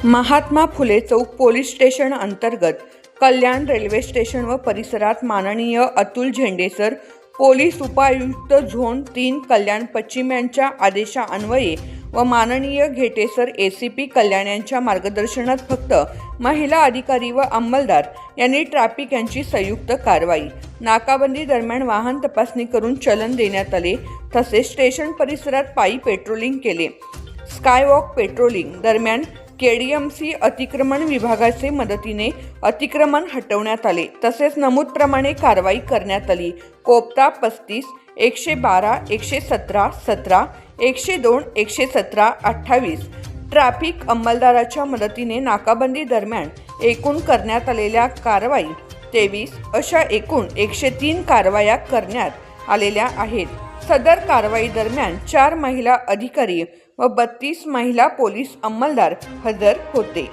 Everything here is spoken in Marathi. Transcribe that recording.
महात्मा फुले चौक पोलीस स्टेशन अंतर्गत कल्याण रेल्वे स्टेशन व परिसरात माननीय अतुल झेंडे सर, पोलीस उपायुक्त झोन 3 कल्याण पश्चिम यांच्या आदेशान्वये व माननीय घेटे सर ACP कल्याण यांच्या मार्गदर्शनात फक्त महिला अधिकारी व अंमलदार यांनी ट्रॅफिक यांची संयुक्त कारवाई। नाकाबंदी दरम्यान वाहन तपासणी करून चलन देण्यात आले। तसेच स्टेशन परिसरात पायी पेट्रोलिंग केले। स्कायवॉक पेट्रोलिंग दरम्यान KDMC अतिक्रमण विभागाचे मदतीने अतिक्रमण हटवण्यात आले। तसेच नमूदप्रमाणे कारवाई करण्यात आली। कोपता 35, 112, 117, 17, 102, 117, 28 ट्रॅफिक अंमलदाराच्या मदतीने नाकाबंदी दरम्यान एकूण करण्यात आलेल्या कारवाई 23 अशा एकूण 103 कारवाया करण्यात आलेल्या आहेत। सदर कारवाई दरम्यान 4 महिला अधिकारी व 32 महिला पोलीस अंमलदार हजर होते।